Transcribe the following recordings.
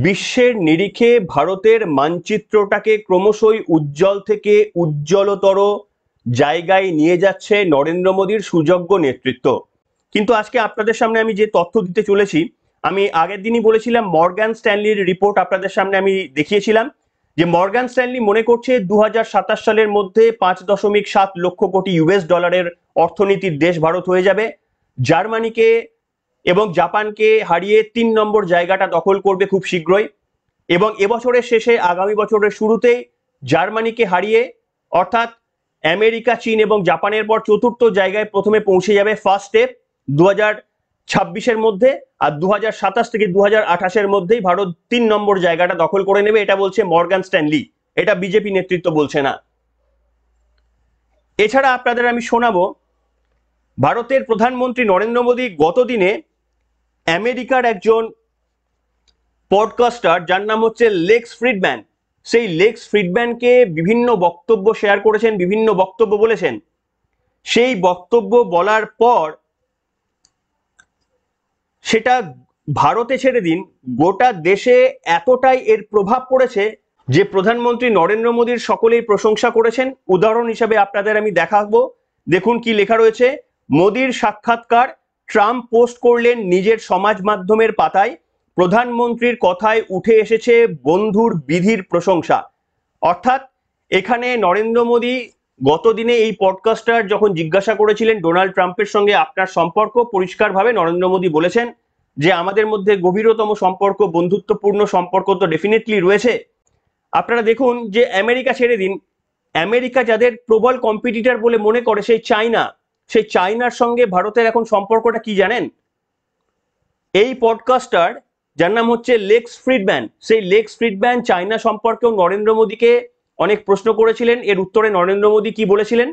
বিশ্বের নিরিখে ভারতের মানচিত্রটাকে ক্রমশই উজ্জ্বল থেকে উজ্জ্বলতর জায়গায় নিয়ে যাচ্ছে নরেন্দ্র মোদীর সুযোগ্য নেতৃত্ব। কিন্তু আজকে আপনাদের সামনে আমি যে তথ্য দিতে চলেছি, আমি আগের দিনই বলেছিলাম, মর্গান স্ট্যানলির রিপোর্ট আপনাদের সামনে আমি দেখিয়েছিলাম যে মর্গান স্ট্যানলি মনে করছে 2027 সালের মধ্যে 5.7 লক্ষ কোটি ইউএস ডলারের অর্থনীতির দেশ ভারত হয়ে যাবে। জার্মানিকে এবং জাপানকে হারিয়ে 3 নম্বর জায়গাটা দখল করবে খুব শীঘ্রই, এবং এবছরের শেষে আগামী বছরের শুরুতেই জার্মানিকে হারিয়ে অর্থাৎ আমেরিকা, চীন এবং জাপানের পর চতুর্থ জায়গায় প্রথমে পৌঁছে যাবে ফার্স্ট স্টেপ 2026-এর মধ্যে, আর 2027 থেকে 2028-এর মধ্যেই ভারত 3 নম্বর জায়গাটা দখল করে নেবে। এটা বলছে মর্গান স্ট্যানলি, এটা বিজেপি নেতৃত্ব বলছে না। এছাড়া আপনাদের আমি শোনাবো ভারতের প্রধানমন্ত্রী নরেন্দ্র মোদী গতদিনে আমেরিকার একজন পডকাস্টার যার নাম হচ্ছে লেক্স ফ্রিডম্যান, সেই লেক্স ফ্রিডম্যানকে বিভিন্ন বক্তব্য শেয়ার করেছেন, বিভিন্ন বক্তব্য বলেছেন। সেই বক্তব্য বলার পর সেটা ভারতে ছেড়ে দিন, গোটা দেশে এতটাই এর প্রভাব পড়েছে যে প্রধানমন্ত্রী নরেন্দ্র মোদীর সকলেই প্রশংসা করেছেন। উদাহরণ হিসাবে আপনাদের আমি দেখাবো, দেখুন কি লেখা রয়েছে। মোদীর সাক্ষাৎকার, ট্রাম্প পোস্ট করলেন নিজের সমাজ মাধ্যমের পাতায়, প্রধানমন্ত্রীর কথায় উঠে এসেছে বন্ধুর বিধির প্রশংসা। অর্থাৎ এখানে নরেন্দ্র মোদী গতদিনে এই পডকাস্টার যখন জিজ্ঞাসা করেছিলেন ডোনাল্ড ট্রাম্পের সঙ্গে আপনার সম্পর্ক, পরিষ্কারভাবে নরেন্দ্র মোদী বলেছেন যে আমাদের মধ্যে গভীরতম সম্পর্ক, বন্ধুত্বপূর্ণ সম্পর্ক তো ডেফিনেটলি রয়েছে। আপনারা দেখুন যে আমেরিকা ছেড়ে দিন, আমেরিকা যাদের প্রবল কম্পিটিটর বলে মনে করে সেই চায়না, সেই চায়নার সঙ্গে ভারতের এখন সম্পর্কটা কি জানেন? এই পডকাস্টার যার নাম হচ্ছে লেক্স ফ্রিডম্যান, সেই লেক্স ফ্রিডম্যান চায়না সম্পর্কেও নরেন্দ্র মোদীকে অনেক প্রশ্ন করেছিলেন। এর উত্তরে নরেন্দ্র মোদী কি বলেছিলেন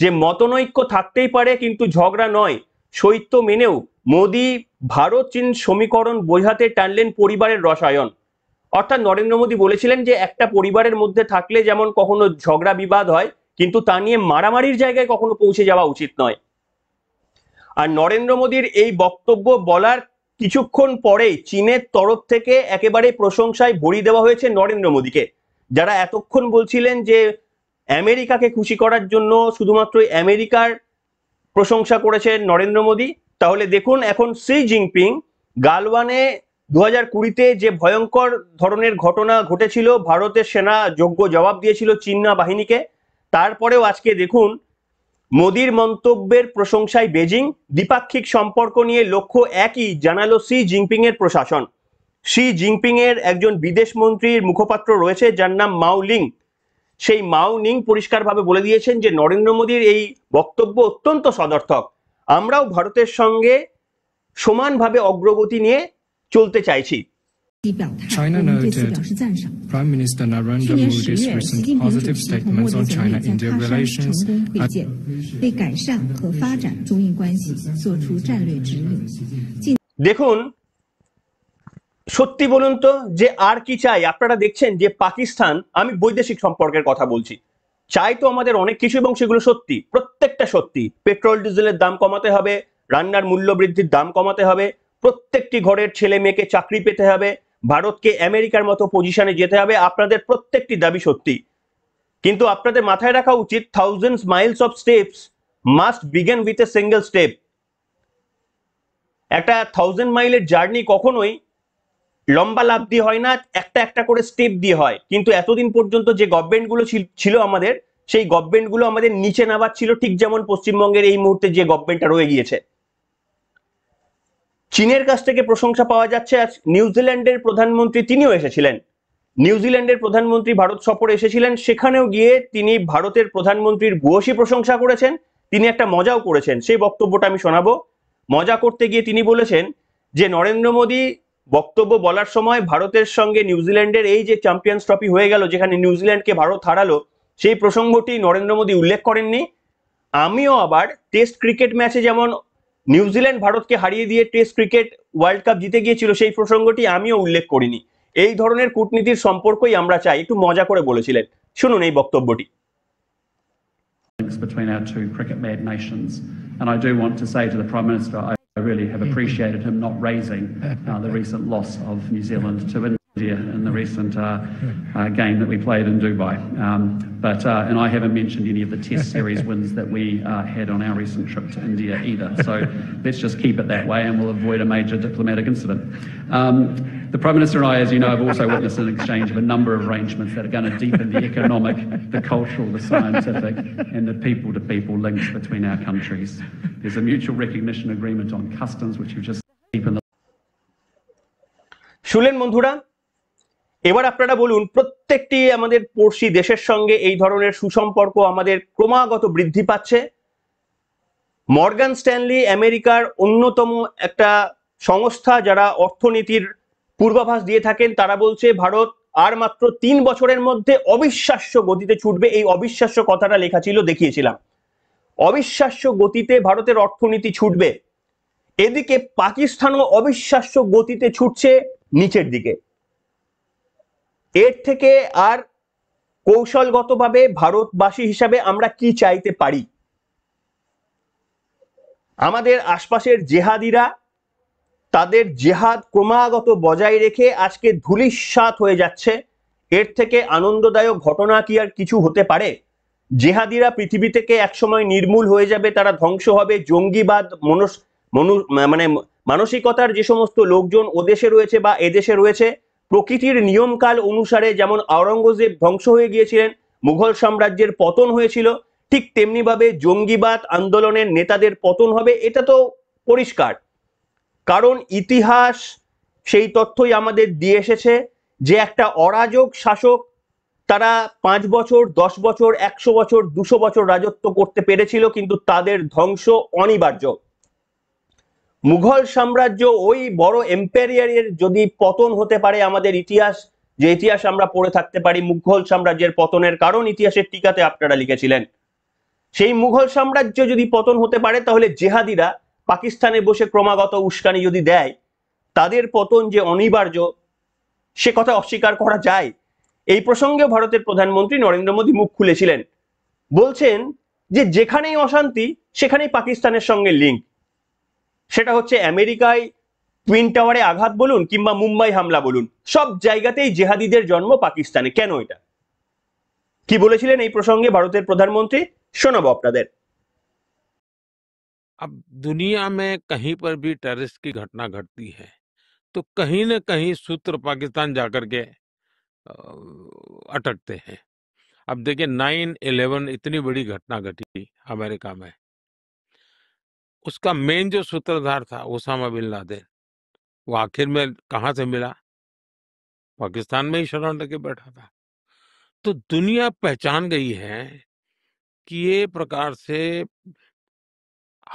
যে মতনৈক্য থাকতেই পারে কিন্তু ঝগড়া নয়, শৈত্য মেনেও মোদী ভারত চীন সমীকরণ বোঝাতে টানলেন পরিবারের রসায়ন। অর্থাৎ নরেন্দ্র মোদী বলেছিলেন যে একটা পরিবারের মধ্যে থাকলে যেমন কখনো ঝগড়া বিবাদ হয়, কিন্তু তা নিয়ে মারামারির জায়গায় কখনো পৌঁছে যাওয়া উচিত নয়। আর নরেন্দ্র মোদীর এই বক্তব্য বলার কিছুক্ষণ পরেই চীনের তরফ থেকে একেবারে প্রশংসায় ভরিয়ে দেওয়া হয়েছে নরেন্দ্র মোদীকে। যারা এতক্ষণ বলছিলেন যে আমেরিকাকে খুশি করার জন্য শুধুমাত্র আমেরিকার প্রশংসা করেছেন নরেন্দ্র মোদী, তাহলে দেখুন এখন শি জিনপিং গালওয়ানে 2020-তে যে ভয়ঙ্কর ধরনের ঘটনা ঘটেছিল, ভারতের সেনা যোগ্য জবাব দিয়েছিল চীনা বাহিনীকে, তারপরেও আজকে দেখুন মোদীর মন্তব্যের প্রশংসায় বেজিং, দ্বিপাক্ষিক সম্পর্ক নিয়ে লক্ষ্য একই জানালো শি জিনপিং এর প্রশাসন। শি জিনপিং এর একজন বিদেশ মন্ত্রীর মুখপাত্র রয়েছে যার নাম মাও লিং। সেই মাও নিং পরিষ্কারভাবে বলে দিয়েছেন যে নরেন্দ্র মোদীর এই বক্তব্য অত্যন্ত সদর্থক, আমরাও ভারতের সঙ্গে সমানভাবে অগ্রগতি নিয়ে চলতে চাইছি। China noted Prime Minister Narendra Modi's recent positive statements on China-India relations. দেখুন, সত্যি বলুন তো যে আর কি চাই? আপনারা দেখছেন যে পাকিস্তান, আমি বৈদেশিক সম্পর্কের কথা বলছি, চাই তো আমাদের অনেক কিছু এবং সেগুলো সত্যি, প্রত্যেকটা সত্যি। পেট্রোল ডিজেলের দাম কমাতে হবে, রান্নার মূল্য বৃদ্ধির দাম কমাতে হবে, প্রত্যেকটি ঘরের ছেলে মেয়েকে চাকরি পেতে হবে, ভারতকে আমেরিকার মতো পজিশনে যেতে হবে, আপনাদের প্রত্যেকটি দাবি সত্যি। কিন্তু আপনাদের মাথায় রাখা উচিত thousands Miles of steps must begin with a single step. একটা 1000 মাইলের জার্নি কখনোই লম্বা লাভ দিয়ে হয় না, একটা একটা করে স্টেপ দিয়ে হয়। কিন্তু এতদিন পর্যন্ত যে গভর্নমেন্টগুলো ছিল আমাদের, সেই গভর্নমেন্টগুলো আমাদের নিচে নামার ছিল, ঠিক যেমন পশ্চিমবঙ্গের এই মুহূর্তে যে গভর্নমেন্টটা রয়ে গিয়েছে। চীনের কাছ থেকে প্রশংসা পাওয়া যাচ্ছে। আজ নিউজিল্যান্ডের প্রধানমন্ত্রী তিনিও এসেছিলেন, নিউজিল্যান্ডের প্রধানমন্ত্রী ভারত সফরে এসেছিলেন, সেখানেও গিয়ে তিনি ভারতের প্রধানমন্ত্রীর ভূয়সী প্রশংসা করেছেন। তিনি একটা মজাও করেছেন, সেই বক্তব্যটা আমি শোনাবো। মজা করতে গিয়ে তিনি বলেছেন যে নরেন্দ্র মোদী বক্তব্য বলার সময় ভারতের সঙ্গে নিউজিল্যান্ডের এই যে চ্যাম্পিয়ন্স ট্রফি হয়ে গেল, যেখানে নিউজিল্যান্ডকে ভারত হারালো, সেই প্রসঙ্গটি নরেন্দ্র মোদী উল্লেখ করেননি। আমিও আবার টেস্ট ক্রিকেট ম্যাচে যেমন নিউজিল্যান্ড ভারতকে হারিয়ে দিয়ে টেস্ট ক্রিকেট ওয়ার্ল্ড কাপ জিতে গিয়েছিল, সেই প্রসঙ্গটি আমিও উল্লেখ করিনি। এই ধরনের কূটনীতির সম্পর্কই আমরা চাই, একটু মজা করে বলেছিলেন। শুনুন এই বক্তব্যটি। Between our two cricket-mad nations, and I do want to say to the Prime Minister, I really have appreciated him not raising the recent loss of New Zealand to India. in the recent game that we played in Dubai. And I haven't mentioned any of the Test Series wins that we had on our recent trip to India either. So let's just keep it that way and we'll avoid a major diplomatic incident. The Prime Minister and I, as you know, have also witnessed an exchange of a number of arrangements that are going to deepen the economic, the cultural, the scientific and the people-to-people links between our countries. There's a mutual recognition agreement on customs which we've just deepened. শুনলেন বন্ধুরা, এবার আপনারা বলুন, প্রত্যেকটি আমাদের পড়শি দেশের সঙ্গে এই ধরনের সুসম্পর্ক আমাদের ক্রমাগত বৃদ্ধি পাচ্ছে। মর্গান স্ট্যানলি আমেরিকার অন্যতম একটা সংস্থা যারা অর্থনীতির পূর্বাভাস দিয়ে থাকেন, তারা বলছে ভারত আর মাত্র 3 বছরের মধ্যে অবিশ্বাস্য গতিতে ছুটবে। এই অবিশ্বাস্য কথাটা লেখা ছিল, দেখিয়েছিলাম। অবিশ্বাস্য গতিতে ভারতের অর্থনীতি ছুটবে। এদিকে পাকিস্তানও অবিশ্বাস্য গতিতে ছুটছে নিচের দিকে। এর থেকে আর কৌশলগতভাবে ভারতবাসী হিসাবে আমরা কি চাইতে পারি? আমাদের আশপাশের জেহাদিরা তাদের জেহাদ ক্রমাগত বজায় রেখে আজকে ধূলিসাৎ হয়ে যাচ্ছে। এর থেকে আনন্দদায়ক ঘটনা কি আর কিছু হতে পারে? জেহাদিরা পৃথিবী থেকে একসময় নির্মূল হয়ে যাবে, তারা ধ্বংস হবে। জঙ্গিবাদ মানে মানসিকতার যে সমস্ত লোকজন ওদেশে রয়েছে বা এদেশে রয়েছে, প্রকৃতির নিয়মকাল অনুসারে যেমন আওরঙ্গজেব ধ্বংস হয়ে গিয়েছিলেন, মুঘল সাম্রাজ্যের পতন হয়েছিল, ঠিক তেমনি ভাবে জঙ্গিবাদ আন্দোলনের নেতাদের পতন হবে। এটা তো পরিষ্কার, কারণ ইতিহাস সেই তথ্যই আমাদের দিয়ে এসেছে যে একটা অরাজক শাসক তারা 5 বছর, 10 বছর, 100 বছর, 200 বছর রাজত্ব করতে পেরেছিল, কিন্তু তাদের ধ্বংস অনিবার্য। মুঘল সাম্রাজ্য ওই বড় এম্পায়ারের যদি পতন হতে পারে, আমাদের ইতিহাস, যে ইতিহাস আমরা পড়ে থাকতে পারি মুঘল সাম্রাজ্যের পতনের কারণ ইতিহাসের টিকাতে আপনারা লিখেছিলেন, সেই মুঘল সাম্রাজ্য যদি পতন হতে পারে, তাহলে জেহাদিরা পাকিস্তানে বসে ক্রমাগত উস্কানি যদি দেয়, তাদের পতন যে অনিবার্য সে কথা অস্বীকার করা যায়। এই প্রসঙ্গে ভারতের প্রধানমন্ত্রী নরেন্দ্র মোদী মুখ খুলেছিলেন, বলছেন যে যেখানেই অশান্তি সেখানেই পাকিস্তানের সঙ্গে লিঙ্ক। সেটা হচ্ছে আমেরিকায় টুইন টাওয়ারে আঘাত বলুন কিংবা মুম্বাই হামলা বলুন, সব জায়গাতেই জেহাদিদের জন্ম পাকিস্তানে। কেন এটা? কি বলেছিলেন এই প্রসঙ্গে ভারতের প্রধানমন্ত্রী? শোনাবো আপনাদের। अब दुनिया में कहीं पर भी टेररिस्ट की घटना घटती है तो कहीं न कहीं सूत्र पाकिस्तान जाकर के अटकते हैं। अब देखिए 9/11 इतनी बड़ी घटना घटी अमेरिका में, उसका मेन जो सूत्रधार था ओसामा बिन लादेन, वो आखिर में कहाँ से मिला? पाकिस्तान में ही शरण लेके बैठा था। तो दुनिया पहचान गई है कि ये प्रकार से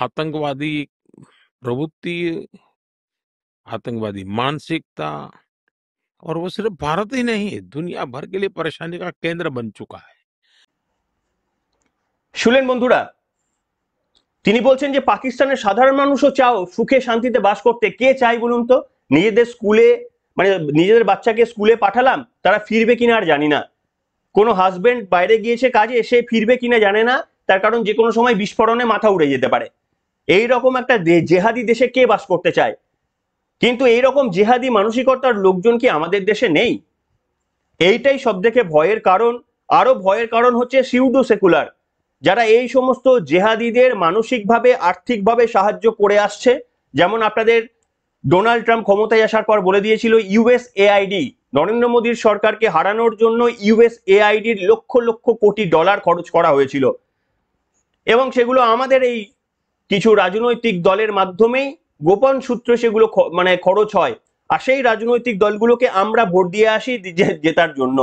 आतंकवादी प्रवृत्ति, आतंकवादी मानसिकता, और वो सिर्फ भारत ही नहीं दुनिया भर के लिए परेशानी का केंद्र बन चुका है। শুনলেন বন্ধুরা, তিনি বলছেন যে পাকিস্তানের সাধারণ মানুষও চাও সুখে শান্তিতে বাস করতে। কে চাই বলুন তো? নিজেদের স্কুলে, মানে নিজেদের বাচ্চাকে স্কুলে পাঠালাম, তারা ফিরবে কিনা আর জানি না। কোনো হাজবেন্ড বাইরে গিয়েছে কাজে, সে ফিরবে কিনা জানে না, তার কারণ যে কোনো সময় বিস্ফোরণে মাথা উড়ে যেতে পারে। এই রকম একটা জেহাদি দেশে কে বাস করতে চায়? কিন্তু এইরকম জেহাদি মানসিকতার লোকজন কি আমাদের দেশে নেই? এইটাই সব থেকে ভয়ের কারণ। আরো ভয়ের কারণ হচ্ছে সিউডো সেকুলার, যারা এই সমস্ত জেহাদিদের মানসিকভাবে আর্থিকভাবে সাহায্য করে আসছে। যেমন আপনাদের ডোনাল্ড ট্রাম্প ক্ষমতায় আসার পর বলে দিয়েছিল ইউএসএআইডি, নরেন্দ্র মোদীর সরকারকে হারানোর জন্য ইউএসএআইডির লক্ষ লক্ষ কোটি ডলার খরচ করা হয়েছিল, এবং সেগুলো আমাদের এই কিছু রাজনৈতিক দলের মাধ্যমেই গোপন সূত্রে সেগুলো মানে খরচ হয়, আর সেই রাজনৈতিক দলগুলোকে আমরা ভোট দিয়ে আসি জেতার জন্য।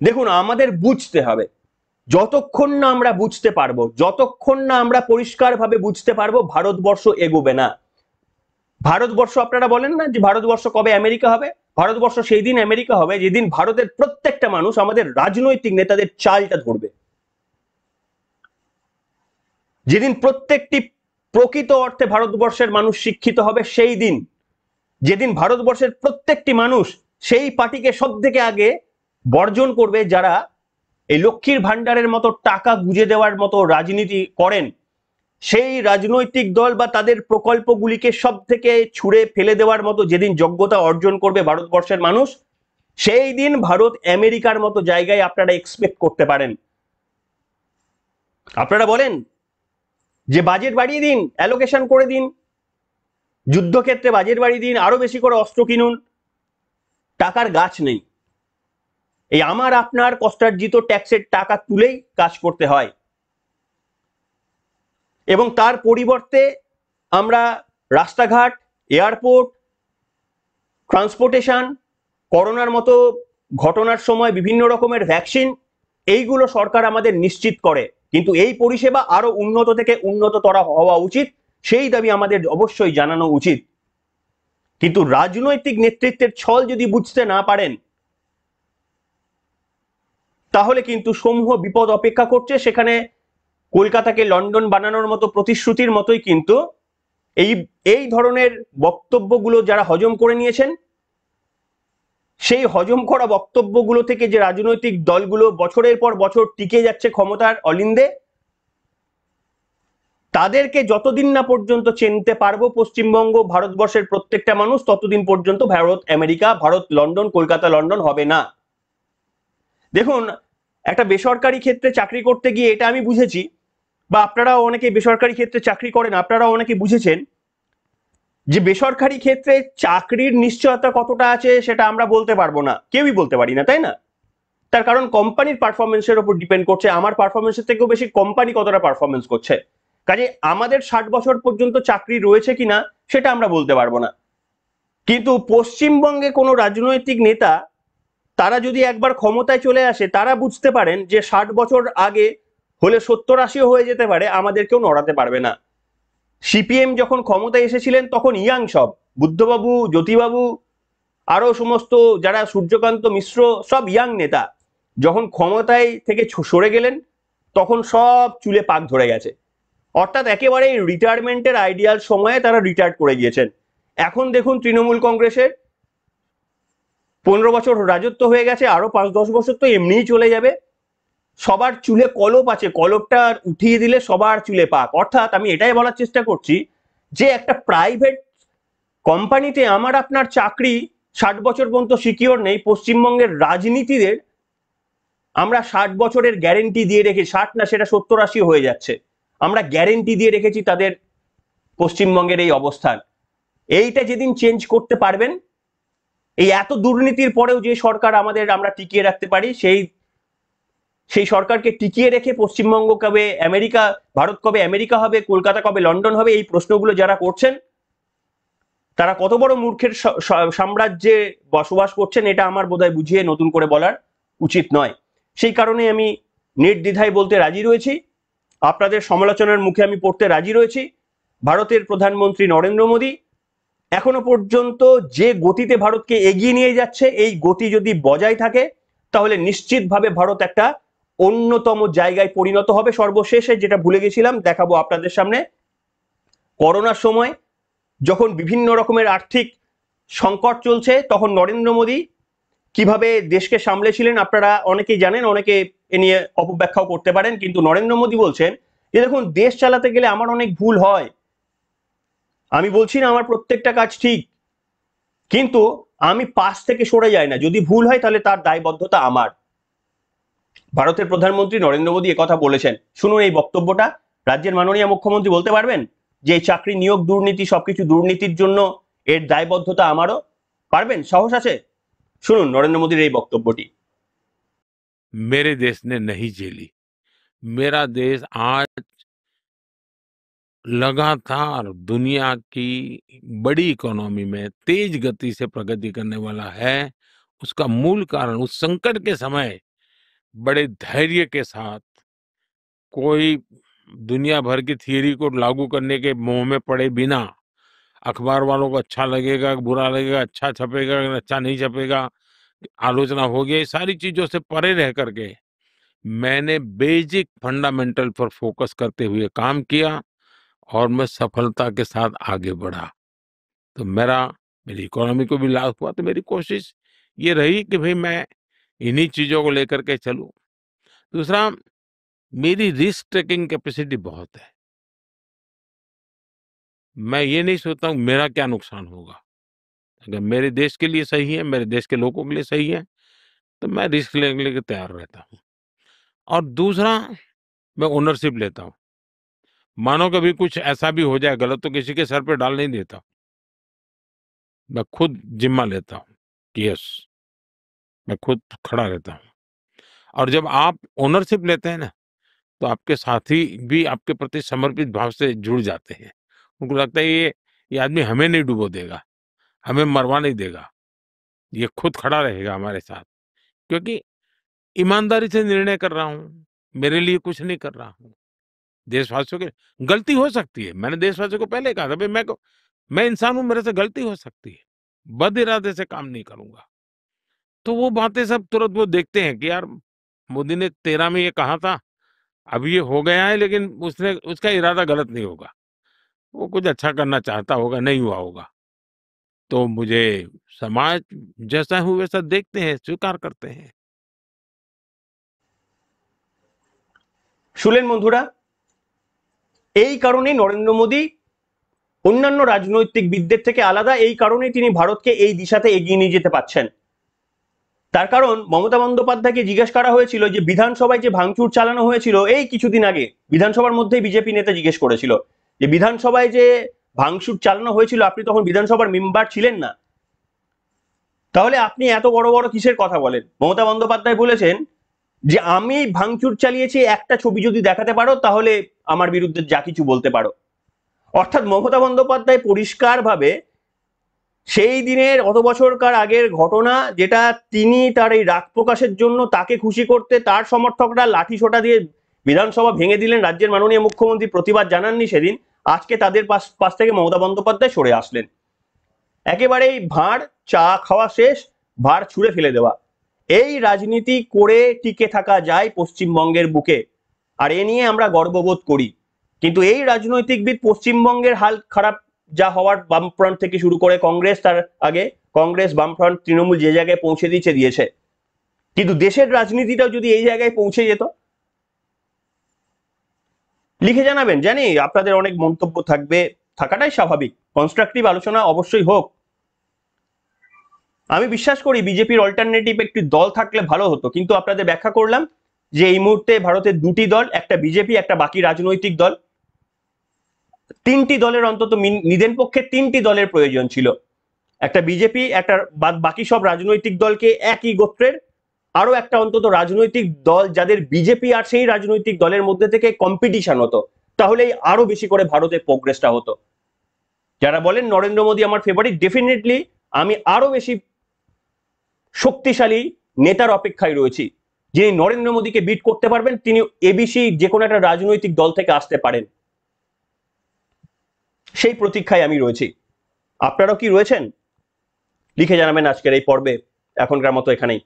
দেখুন, আমাদের বুঝতে হবে, যতক্ষণ না আমরা বুঝতে পারবো, যতক্ষণ না আমরা পরিষ্কারভাবে বুঝতে পারবো, ভারতবর্ষ এগোবে না। ভারতবর্ষ, আপনারা বলেন না যে ভারতবর্ষ কবে আমেরিকা হবে? ভারতবর্ষ সেই দিন আমেরিকা হবে যেদিন ভারতের প্রত্যেকটা মানুষ আমাদের রাজনৈতিক নেতাদের চালটা ধরবে, যেদিন প্রত্যেকটি প্রকৃত অর্থে ভারতবর্ষের মানুষ শিক্ষিত হবে, সেই দিন, যেদিন ভারতবর্ষের প্রত্যেকটি মানুষ সেই পার্টিকে সব থেকে আগে বর্জন করবে যারা এই লক্ষ্মীর ভান্ডারের মতো টাকা গুজে দেওয়ার মতো রাজনীতি করেন, সেই রাজনৈতিক দল বা তাদের প্রকল্পগুলিকে সব থেকে ছুঁড়ে ফেলে দেওয়ার মতো যেদিন যোগ্যতা অর্জন করবে ভারতবর্ষের মানুষ, সেই দিন ভারত আমেরিকার মতো জায়গায় আপনারা এক্সপেক্ট করতে পারেন। আপনারা বলেন যে বাজেট বাড়িয়ে দিন, অ্যালোকেশন করে দিন, যুদ্ধক্ষেত্রে বাজেট বাড়িয়ে দিন, আরো বেশি করে অস্ত্র কিনুন, টাকার গাছ নেই। এই আমার আপনার কষ্টার্জিত ট্যাক্সের টাকা তুলেই কাজ করতে হয়, এবং তার পরিবর্তে আমরা রাস্তাঘাট, এয়ারপোর্ট, ট্রান্সপোর্টেশন, করোনার মতো ঘটনার সময় বিভিন্ন রকমের ভ্যাকসিন, এইগুলো সরকার আমাদের নিশ্চিত করে, কিন্তু এই পরিষেবা আরো উন্নত থেকে উন্নততর হওয়া উচিত, সেই দাবি আমাদের অবশ্যই জানানো উচিত। কিন্তু রাজনৈতিক নেতৃত্বের ছল যদি বুঝতে না পারেন, তাহলে কিন্তু সমূহ বিপদ অপেক্ষা করছে। সেখানে কলকাতাকে লন্ডন বানানোর মতো প্রতিশ্রুতির মতোই কিন্তু এই ধরনের বক্তব্যগুলো যারা হজম করে নিয়েছেন, সেই হজম করা বক্তব্যগুলো থেকে যে রাজনৈতিক দলগুলো বছরের পর বছর টিকে যাচ্ছে ক্ষমতার অলিন্দে, তাদেরকে যতদিন না পর্যন্ত চিনতে পারবো পশ্চিমবঙ্গ, ভারতবর্ষের প্রত্যেকটা মানুষ, ততদিন পর্যন্ত Bharat America, Bharat London, Kolkata London হবে না। দেখুন, একটা বেসরকারি ক্ষেত্রে চাকরি করতে গিয়ে এটা আমি বুঝেছি, বা আপনারাও অনেকে বেসরকারি ক্ষেত্রে চাকরি করেন, আপনারাও অনেকে বুঝেছেন যে বেসরকারি ক্ষেত্রে চাকরির নিশ্চয়তা কতটা আছে সেটা আমরা বলতে পারবো না, কেউই বলতে পারি না, তাই না? তার কারণ কোম্পানির পারফরমেন্সের উপর ডিপেন্ড করছে, আমার পারফরমেন্সের থেকেও বেশি কোম্পানি কতটা পারফরমেন্স করছে। কাজে আমাদের 60 বছর পর্যন্ত চাকরি রয়েছে কিনা সেটা আমরা বলতে পারবো না। কিন্তু পশ্চিমবঙ্গে কোনো রাজনৈতিক নেতা, তারা যদি একবার ক্ষমতায় চলে আসে, তারা বুঝতে পারেন যে 60 বছর আগে হলে 70-80 হয়ে যেতে পারে, আমাদের কেউ নড়াতে পারবে না। সিপিএম যখন ক্ষমতায় এসেছিলেন তখন ইয়াং সব, বুদ্ধবাবু, জ্যোতিবাবু, আরো সমস্ত যারা, সূর্যকান্ত মিশ্র, সব ইয়াং নেতা। যখন ক্ষমতায় থেকে সরে গেলেন তখন সব চুলে পাক ধরে গেছে, অর্থাৎ একেবারে রিটায়ারমেন্টের আইডিয়াল সময়ে তারা রিটায়ার করে গিয়েছেন। এখন দেখুন তৃণমূল কংগ্রেসের 15 বছর রাজত্ব হয়ে গেছে, আরো 5-10 বছর তো এমনিই চলে যাবে। সবার চুলে কলপ আছে, কলপটা উঠিয়ে দিলে সবার চুলে পাক। অর্থাৎ আমি এটাই বলার চেষ্টা করছি যে একটা প্রাইভেট কোম্পানিতে আমার আপনার চাকরি 60 বছর পর্যন্ত সিকিওর নেই। পশ্চিমবঙ্গের রাজনীতিদের আমরা 60 বছরের গ্যারেন্টি দিয়ে রেখে, 60 না সেটা 70-80 হয়ে যাচ্ছে, আমরা গ্যারেন্টি দিয়ে রেখেছি তাদের পশ্চিমবঙ্গের এই অবস্থান। এইটা যেদিন চেঞ্জ করতে পারবেন, এই এত দুর্নীতির পরেও যে সরকার আমাদের আমরা টিকিয়ে রাখতে পারি, সেই সরকারকে টিকিয়ে রেখে পশ্চিমবঙ্গ কবে আমেরিকা, ভারত কবে আমেরিকা হবে, কলকাতা কবে লন্ডন হবে, এই প্রশ্নগুলো যারা করছেন তারা কত বড় মূর্খের সাম্রাজ্যে বসবাস করছেন, এটা আমার বোধহয় বুঝিয়ে নতুন করে বলার উচিত নয়। সেই কারণে আমি নির্দ্বিধায় বলতে রাজি রয়েছি, আপনাদের সমালোচনার মুখে আমি পড়তে রাজি রয়েছি। ভারতের প্রধানমন্ত্রী নরেন্দ্র মোদী এখনো পর্যন্ত যে গতিতে ভারতকে এগিয়ে নিয়ে যাচ্ছে, এই গতি যদি বজায় থাকে তাহলে নিশ্চিতভাবে ভারত একটা অন্যতম জায়গায় পরিণত হবে। সর্বশেষে যেটা ভুলে গেছিলাম, দেখাবো আপনাদের সামনে, করোনার সময় যখন বিভিন্ন রকমের আর্থিক সংকট চলছে, তখন নরেন্দ্র মোদী কিভাবে দেশকে সামলেছিলেন আপনারা অনেকেই জানেন, অনেকে এ নিয়ে অপব্যাখ্যাও করতে পারেন, কিন্তু নরেন্দ্র মোদী বলছেন যে দেখুন, দেশ চালাতে গেলে আমার অনেক ভুল হয়, আমি বলছি না আমার প্রত্যেকটা কাজ ঠিক, কিন্তু আমি পাশ থেকে সরে যাই না, যদি ভুল হয় তাহলে তার দায়বদ্ধতা আমার। ভারতের প্রধানমন্ত্রী নরেন্দ্র মোদী একথা বলেছেন। শুনুন এই বক্তব্যটা, রাজ্যের মাননীয় মুখ্যমন্ত্রী বলতে পারবেন যে এই চাকরি নিয়োগ দুর্নীতি, সবকিছু দুর্নীতির জন্য এর দায়বদ্ধতা আমারও? পারবেন? সাহস আছে? শুনুন নরেন্দ্র মোদীর এই বক্তব্যটি। मेरे देश ने नहीं झेली। मेरा देश आज लगातार दुनिया की बड़ी इकोनॉमी में तेज गति से प्रगति करने वाला है। उसका मूल कारण उस संकट के समय बड़े धैर्य के साथ, कोई दुनिया भर की थियरी को लागू करने के मोह में पड़े बिना, अखबार वालों को अच्छा लगेगा, बुरा लगेगा, अच्छा छपेगा, अच्छा नहीं छपेगा, आलोचना होगी, ये सारी चीजों से परे रह करके मैंने बेसिक फंडामेंटल पर फोकस करते हुए काम किया और मैं सफलता के साथ आगे बढ़ा। तो मेरी इकोनॉमी को भी लाभ हुआ। तो मेरी कोशिश ये रही कि भाई मैं इन्हीं चीजों को लेकर के चलूं। दूसरा, मेरी रिस्क टेकिंग कैपेसिटी बहुत है। मैं ये नहीं सोचता हूँ मेरा क्या नुकसान होगा। अगर मेरे देश के लिए सही है, मेरे देश के लोगों के लिए सही है, तो मैं रिस्क लेने के लिए तैयार रहता हूँ। और दूसरा, मैं ओनरशिप लेता हूँ। मानो कभी कुछ ऐसा भी हो जाए गलत, तो किसी के सर पे डाल नहीं देता। मैं खुद जिम्मा लेता हूँ कि यस, मैं खुद खड़ा रहता हूँ। और जब आप ओनरशिप लेते हैं ना, तो आपके साथी भी आपके प्रति समर्पित भाव से जुड़ जाते हैं। उनको लगता है ये आदमी हमें नहीं डुबो देगा, हमें मरवा नहीं देगा, ये खुद खड़ा रहेगा हमारे साथ, क्योंकि ईमानदारी से निर्णय कर रहा हूँ, मेरे लिए कुछ नहीं कर रहा हूँ। देशवासियों की गलती हो सकती है, मैंने देशवासियों को पहले कहा था, भाई मैं इंसान हूँ, मेरे से गलती हो सकती है, बद इरादे से काम नहीं करूंगा। तो वो बातें सब तुरंत वो देखते हैं कि यार मोदी ने 13 में ये कहा था, अब ये हो गया है, लेकिन उसका इरादा गलत नहीं होगा, वो कुछ अच्छा करना चाहता होगा, नहीं हुआ होगा। तो मुझे समाज जैसा हूँ वैसा देखते हैं, स्वीकार करते हैं। শুনলেন বন্ধুরা, এই কারণেই নরেন্দ্র মোদী অন্যান্য রাজনৈতিকবিদদের থেকে আলাদা, এই কারণেই তিনি ভারতকে এই দিশাতে এগিয়ে নিয়ে যেতে পারছেন। তার কারণ মমতা বন্দ্যোপাধ্যায়কে জিজ্ঞেস করা হয়েছিল যে বিধানসভায় যে ভাঙচুর চালানো হয়েছিল এই কিছুদিন আগে, বিধানসভার মধ্যেই বিজেপি নেতা জিজ্ঞেস করেছিল যে বিধানসভায় যে ভাঙচুর চালানো হয়েছিল আপনি তখন বিধানসভার মেম্বার ছিলেন না, তাহলে আপনি এত বড় বড় কিসের কথা বলেন? মমতা বন্দ্যোপাধ্যায় বলেছেন যে আমি ভাঙচুর চালিয়েছি, একটা ছবি যদি দেখাতে পারো তাহলে আমার বিরুদ্ধে যা কিছু বলতে পারো। অর্থাৎ মমতা বন্দ্যোপাধ্যায় পরিষ্কারভাবে সেই দিনের অত বছরকার আগের ঘটনা, যেটা তিনি তার এই রাগ প্রকাশের জন্য তাকে খুশি করতে তার সমর্থকরা লাঠি সোটা দিয়ে বিধানসভা ভেঙে দিলেন, রাজ্যের মাননীয় মুখ্যমন্ত্রী প্রতিবাদ জানাননি সেদিন, আজকে তাদের পাশ থেকে মমতা বন্দ্যোপাধ্যায় সরে আসলেন। একেবারেই ভাঁড়, চা খাওয়া শেষ, ভাঁড় ছুঁড়ে ফেলে দেওয়া, এই রাজনীতি করে টিকে থাকা যায় পশ্চিমবঙ্গের বুকে, আর এ নিয়ে আমরা গর্ববোধ করি। কিন্তু এই রাজনৈতিকবিদ পশ্চিমবঙ্গের হাল খারাপ যা হওয়ার, বামফ্রন্ট থেকে শুরু করে কংগ্রেস, তার আগে কংগ্রেস, বামফ্রন্ট, তৃণমূল যে জায়গায় পৌঁছে দিয়েছে, কিন্তু দেশের রাজনীতিটাও যদি এই জায়গায় পৌঁছে যেত। লিখে জানাবেন, জানি আপনাদের অনেক মন্তব্য থাকবে, থাকাটাই স্বাভাবিক, কনস্ট্রাকটিভ আলোচনা অবশ্যই হোক। আমি বিশ্বাস করি বিজেপির অল্টারনেটিভ একটি দল থাকলে ভালো হতো, কিন্তু আপনাদের ব্যাখ্যা করলাম যে এই মুহূর্তে ভারতের দুটি দল, একটা বিজেপি, একটা বাকি রাজনৈতিক দল, তিনটি দলের অন্তত নিদেন পক্ষে তিনটি দলের প্রয়োজন ছিল, একটা বিজেপি, একটা বাকি সব রাজনৈতিক দলকে একই গোত্রের, আরো একটা অন্তত রাজনৈতিক দল যাদের বিজেপি আর সেই রাজনৈতিক দলের মধ্যে থেকে কম্পিটিশন হতো, তাহলেই আরো বেশি করে ভারতের প্রোগ্রেসটা হতো। যারা বলেন নরেন্দ্র মোদী আমার ফেভারিট, ডেফিনেটলি আমি আরো বেশি শক্তিশালী নেতার অপেক্ষায় রয়েছি, যিনি নরেন্দ্র মোদীকে বিট করতে পারবেন, তিনি এবিসি যে কোনো একটা রাজনৈতিক দল থেকে আসতে পারেন, সেই প্রতীক্ষায় আমি রয়েছি। আপনারাও কি রয়েছেন? লিখে জানাবেন আজকের এই পর্বে। এখনকার মতো এখানেই।